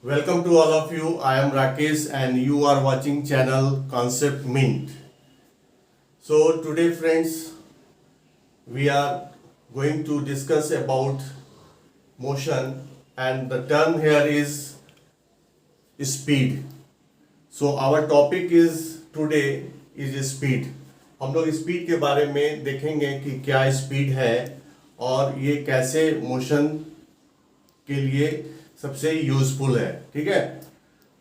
Welcome to all of you. I am Rakesh and you are watching channel Concept Mint. So today friends, we are going to discuss about motion and the term here is speed. So our topic is today is speed. हम लोग speed के बारे में देखेंगे कि क्या speed है और ये कैसे मोशन के लिए सबसे यूजफुल है। ठीक है,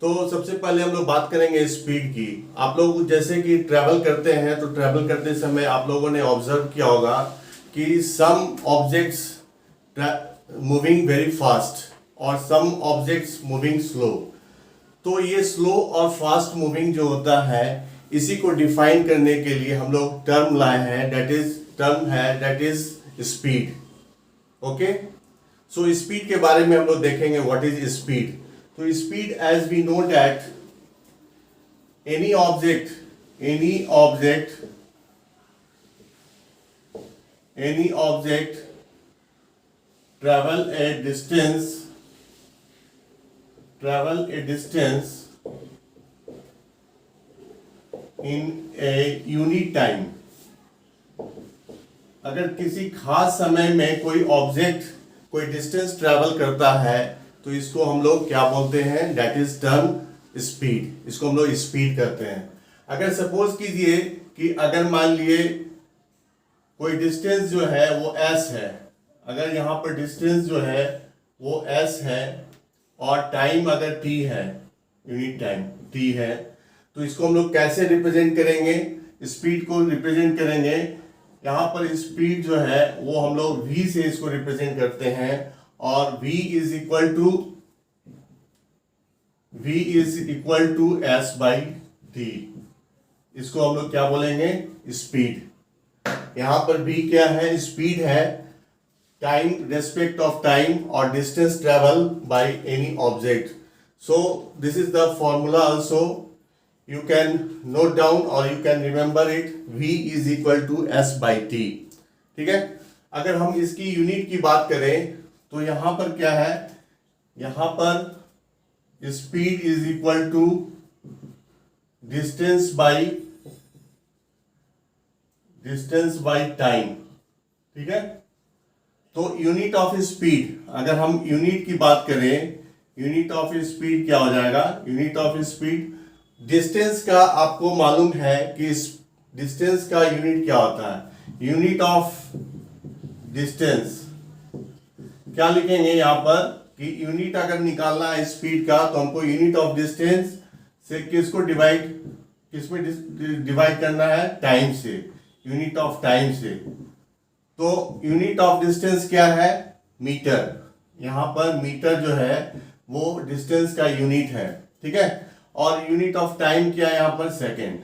तो सबसे पहले हम लोग बात करेंगे स्पीड की। आप लोग जैसे कि ट्रैवल करते हैं तो ट्रैवल करते समय आप लोगों ने ऑब्जर्व किया होगा कि some objects moving very fast और सम ऑब्जेक्ट्स मूविंग स्लो। तो ये स्लो और फास्ट मूविंग जो होता है इसी को डिफाइन करने के लिए हम लोग टर्म लाए हैं, that is speed. Okay, so speed के बारे में हम लोग देखेंगे व्हाट इज स्पीड। तो speed as we know that any object travel a distance in a unit time। अगर किसी खास समय में कोई ऑब्जेक्ट कोई डिस्टेंस ट्रैवल करता है तो इसको हम लोग क्या बोलते हैं, दैट इज टर्म स्पीड। इसको हम लोग स्पीड करते हैं। अगर सपोज कीजिए कि अगर मान लिए कोई डिस्टेंस जो है वो s है, अगर यहाँ पर डिस्टेंस जो है वो s है और टाइम अगर t है, यूनिट टाइम t है, तो इसको हम लोग कैसे रिप्रेजेंट करेंगे, स्पीड को रिप्रेजेंट करेंगे। यहाँ पर स्पीड जो है वो हम लोग v से इसको रिप्रेजेंट करते हैं और v is equal to s by t। इसको हम लोग क्या बोलेंगे, स्पीड। यहाँ पर v क्या है, स्पीड है, टाइम, रेस्पेक्ट ऑफ टाइम और distance travel by any object. So this is the formula also, you can note down or you can remember it, v is equal to s by t। ठीक है, अगर हम इसकी unit की बात करें तो यहां पर क्या है, यहां पर speed is equal to distance by time. ठीक है, तो यूनिट ऑफ स्पीड, अगर हम यूनिट की बात करें, यूनिट ऑफ स्पीड क्या हो जाएगा, यूनिट ऑफ स्पीड डिस्टेंस का आपको मालूम है कि डिस्टेंस का यूनिट क्या होता है, यूनिट ऑफ डिस्टेंस क्या लिखेंगे यहाँ पर कि यूनिट अगर निकालना है स्पीड का तो हमको यूनिट ऑफ डिस्टेंस से किसमें डिवाइड करना है, टाइम से, यूनिट ऑफ टाइम से। तो यूनिट ऑफ डिस्टेंस क्या है, मीटर। यहाँ पर मीटर जो है वो डिस्टेंस का यूनिट है। ठीक है, और यूनिट ऑफ टाइम क्या है यहाँ पर, सेकेंड।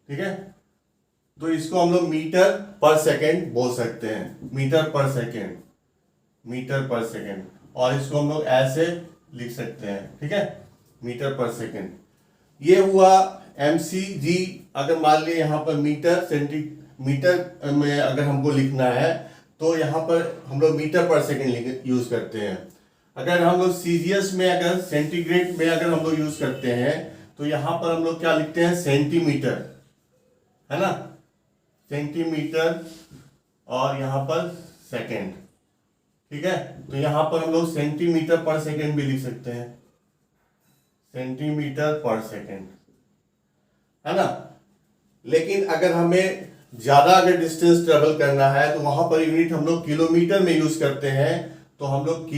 ठीक है, तो इसको हम लोग मीटर पर सेकेंड बोल सकते हैं, मीटर पर सेकेंड, और इसको हम लोग ऐसे लिख सकते हैं। ठीक है, मीटर पर सेकेंड। ये हुआ mcg। अगर मान लिए यहाँ पर मीटर में अगर हमको लिखना है तो यहाँ पर हम लोग मीटर पर सेकेंड यूज करते हैं। अगर हम लोग सीजीएस में, अगर सेंटीग्रेड में अगर हम लोग यूज करते हैं तो यहां पर हम लोग क्या लिखते हैं, सेंटीमीटर, है ना, सेंटीमीटर, और यहां पर सेकेंड। ठीक है, तो यहां पर हम लोग सेंटीमीटर पर सेकेंड भी लिख सकते हैं, सेंटीमीटर पर सेकेंड, है ना। लेकिन अगर हमें ज्यादा अगर डिस्टेंस ट्रेवल करना है तो वहां पर यूनिट हम लोग किलोमीटर में यूज करते हैं। तो हम लोग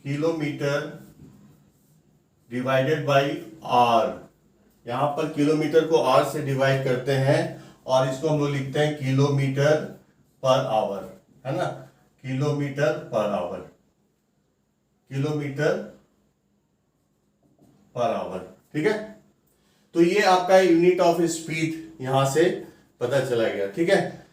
किलोमीटर डिवाइडेड बाई आर, यहां पर किलोमीटर को आर से डिवाइड करते हैं और इसको हम लोग लिखते हैं किलोमीटर पर आवर, है ना, किलोमीटर पर आवर। ठीक है, तो ये आपका यूनिट ऑफ स्पीड यहां से पता चला गया। ठीक है,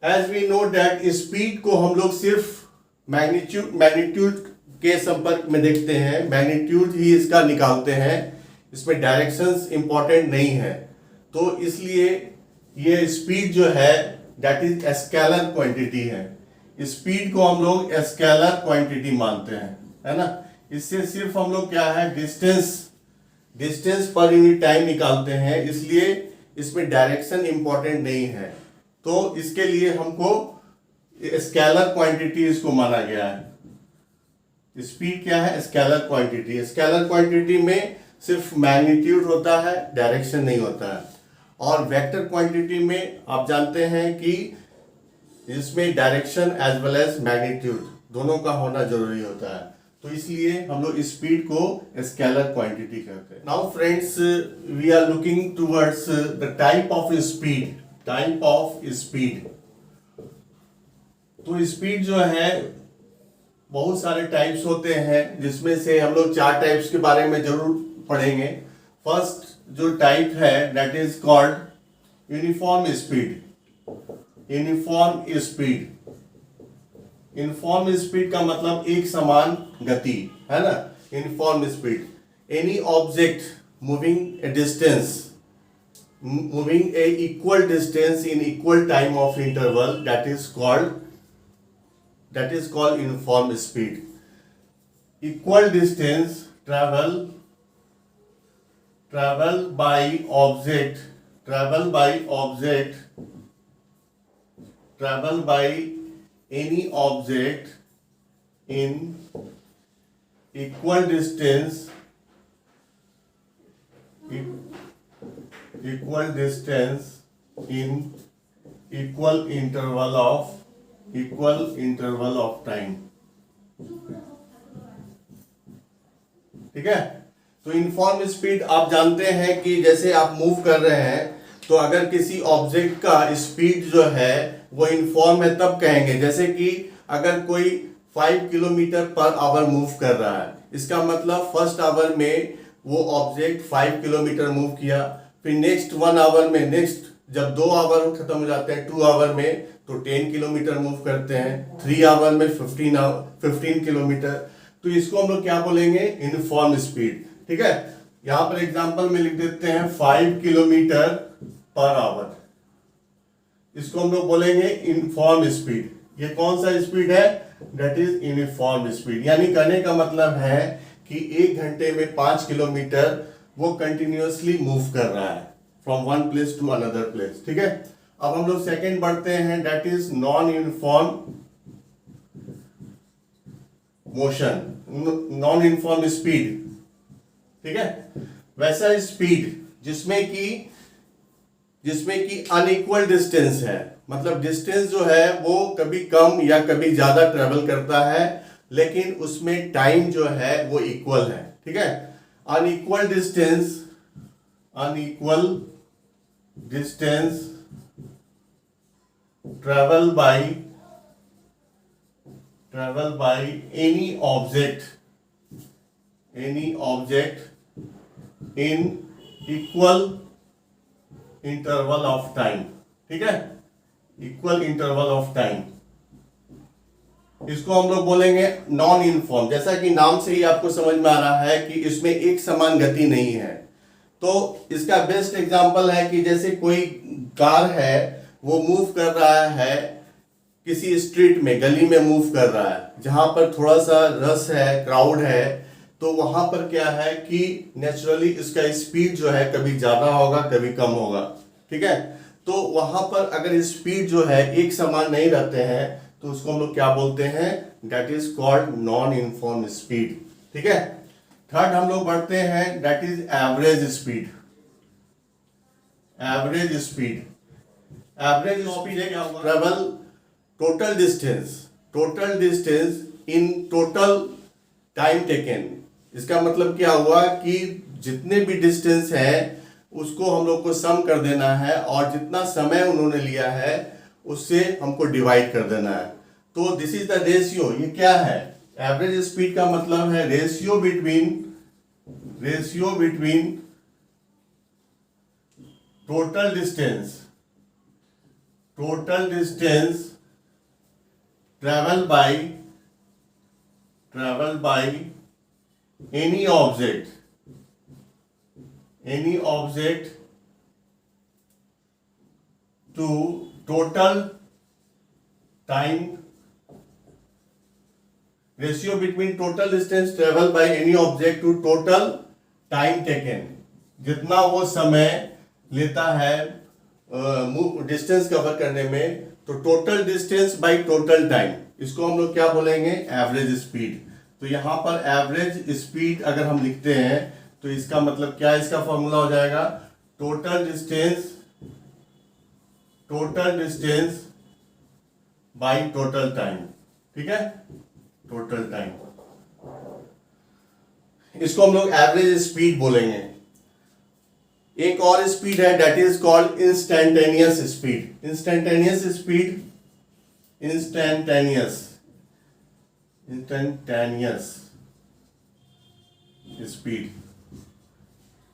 as we know that speed को हम लोग सिर्फ मैग्नीट्यूड के संपर्क में देखते हैं, मैग्नीट्यूड ही इसका निकालते हैं, इसमें डायरेक्शंस इंपॉर्टेंट नहीं है। तो इसलिए ये स्पीड जो है दैट इज स्केलर क्वांटिटी है। स्पीड को हम लोग स्केलर क्वांटिटी मानते हैं, है ना। इससे सिर्फ हम लोग क्या है डिस्टेंस पर यूनिट टाइम निकालते हैं, इसलिए इसमें डायरेक्शन इंपॉर्टेंट नहीं है। तो इसके लिए हमको स्केलर क्वांटिटी इसको माना गया है। स्पीड क्या है? Scalar quantity. स्केलर क्वांटिटी में सिर्फ मैग्नीट्यूड होता है, डायरेक्शन नहीं होता है। और वेक्टर क्वांटिटी में आप जानते हैं कि इसमें direction as well as magnitude दोनों का होना जरूरी होता है। तो इसलिए हम लोग स्पीड को स्केलर क्वांटिटी कहते हैं। Now friends, we are looking towards the type of speed. तो स्पीड जो है बहुत सारे टाइप्स होते हैं, जिसमें से हम लोग 4 टाइप्स के बारे में जरूर पढ़ेंगे। फर्स्ट जो टाइप है that is called uniform speed. Uniform speed का मतलब एक समान गति है ना। Uniform speed, any object moving A equal distance in equal time of interval, that is called uniform speed. Equal distance travel by object any object in equal distance in equal interval of time। ठीक है। तो uniform speed आप जानते हैं कि जैसे आप move कर रहे हैं तो अगर किसी ऑब्जेक्ट का स्पीड जो है वो यूनिफॉर्म है तब कहेंगे। जैसे कि अगर कोई 5 किलोमीटर पर आवर मूव कर रहा है, इसका मतलब फर्स्ट आवर में वो ऑब्जेक्ट 5 किलोमीटर मूव किया, फिर नेक्स्ट 1 आवर में, नेक्स्ट जब 2 आवर खत्म हो जाते हैं 2 आवर में तो 10 किलोमीटर मूव करते हैं, 3 आवर में 15 किलोमीटर। तो इसको हम लोग क्या बोलेंगे? Uniform speed. ठीक है। यहां पर एग्जांपल में लिख देते हैं 5 किलोमीटर पर आवर, इसको हम लोग बोलेंगे यूनिफॉर्म स्पीड। ये कौन सा स्पीड है? That is uniform speed. यानी कहने का मतलब है कि 1 घंटे में 5 किलोमीटर वो कंटिन्यूअसली मूव कर रहा है from one place to another place. ठीक है। अब हम लोग सेकेंड बढ़ते हैं, that is non uniform motion, non uniform speed. ठीक है। वैसा स्पीड जिसमें कि अनइक्वल डिस्टेंस है, मतलब डिस्टेंस जो है वो कभी कम या कभी ज्यादा ट्रेवल करता है, लेकिन उसमें टाइम जो है वो इक्वल है। ठीक है। Unequal distance travel by any object in equal interval of time. ठीक है। इक्वल इंटरवल ऑफ टाइम, इसको हम लोग बोलेंगे नॉन यूनिफॉर्म। जैसा कि नाम से ही आपको समझ में आ रहा है कि इसमें एक समान गति नहीं है। तो इसका बेस्ट एग्जांपल है कि जैसे कोई कार है, वो मूव कर रहा है किसी स्ट्रीट में, गली में मूव कर रहा है, जहां पर थोड़ा सा रश है, क्राउड है, तो वहां पर क्या है कि नेचुरली इसका स्पीड जो है कभी ज्यादा होगा कभी कम होगा। ठीक है। तो वहां पर अगर स्पीड जो है एक समान नहीं रहते हैं तो उसको हम लोग क्या बोलते हैं? That is called non uniform speed. ठीक है। थर्ड हम लोग बढ़ते हैं, that is average speed travel total distance in total time taken. इसका मतलब क्या हुआ कि जितने भी डिस्टेंस है उसको हम लोग को सम कर देना है और जितना समय उन्होंने लिया है उससे हमको डिवाइड कर देना है। तो दिस इज द रेशियो। ये क्या है? एवरेज स्पीड का मतलब है ratio between total distance travel by any object to total time ratio between total distance travel by any object to total time taken, जितना वो समय लेता है डिस्टेंस कवर करने में, तो total distance by total time, इसको हम लोग क्या बोलेंगे, एवरेज स्पीड। तो यहाँ पर एवरेज स्पीड अगर हम लिखते हैं तो इसका मतलब क्या, इसका फॉर्मूला हो जाएगा total distance by total time. ठीक है, टोटल टाइम, इसको हम लोग एवरेज स्पीड बोलेंगे। एक और स्पीड है, that is called instantaneous speed. Instantaneous speed.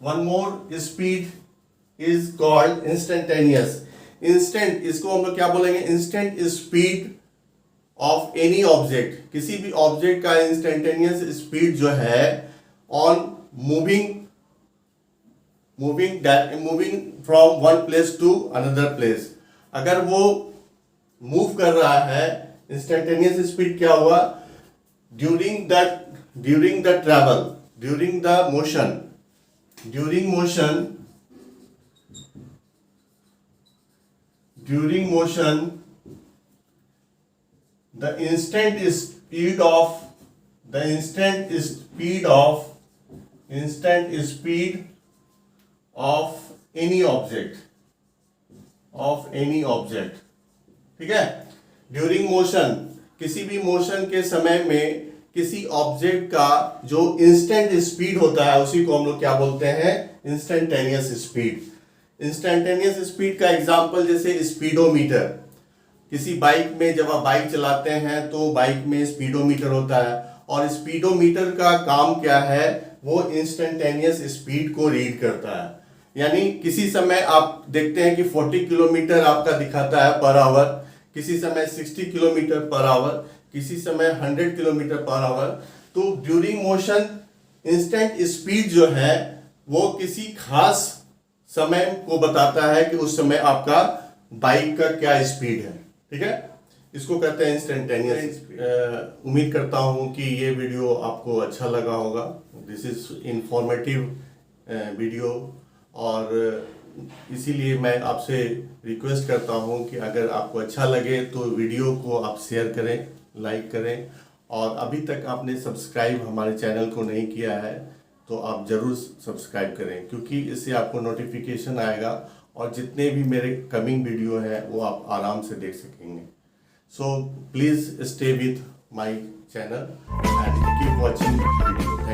One more speed is called instantaneous. Instant, इसको हम लोग क्या बोलेंगे, instant speed of any object, किसी भी ऑब्जेक्ट का इंस्टेंटेनियस स्पीड जो है on moving from one place to another place. अगर वो मूव कर रहा है, इंस्टेंटेनियस स्पीड क्या हुआ, during the travel, during motion the instant speed of any object, ठीक है। ड्यूरिंग मोशन, किसी भी मोशन के समय में किसी ऑब्जेक्ट का जो इंस्टेंट स्पीड होता है उसी को हम लोग क्या बोलते हैं, इंस्टेंटेनियस स्पीड। इंस्टेंटेनियस स्पीड का एग्जांपल जैसे स्पीडोमीटर, किसी बाइक में जब आप बाइक चलाते हैं तो बाइक में स्पीडोमीटर होता है, और स्पीडोमीटर का काम क्या है, वो इंस्टेंटेनियस स्पीड को रीड करता है। यानी किसी समय आप देखते हैं कि 40 किलोमीटर आपका दिखाता है पर आवर, किसी समय 60 किलोमीटर पर आवर, किसी समय 100 किलोमीटर पर आवर। तो ड्यूरिंग मोशन इंस्टेंट स्पीड जो है वो किसी खास समय को बताता है कि उस समय आपका बाइक का क्या स्पीड है। ठीक है, इसको कहते हैं इंस्टेंटेनियस। उम्मीद करता हूं कि ये वीडियो आपको अच्छा लगा होगा। दिस इज इंफॉर्मेटिव वीडियो, और इसीलिए मैं आपसे रिक्वेस्ट करता हूं कि अगर आपको अच्छा लगे तो वीडियो को आप शेयर करें, लाइक करें, और अभी तक आपने सब्सक्राइब हमारे चैनल को नहीं किया है तो आप ज़रूर सब्सक्राइब करें, क्योंकि इससे आपको नोटिफिकेशन आएगा और जितने भी मेरे कमिंग वीडियो है वो आप आराम से देख सकेंगे। So please stay with my channel and keep watching video.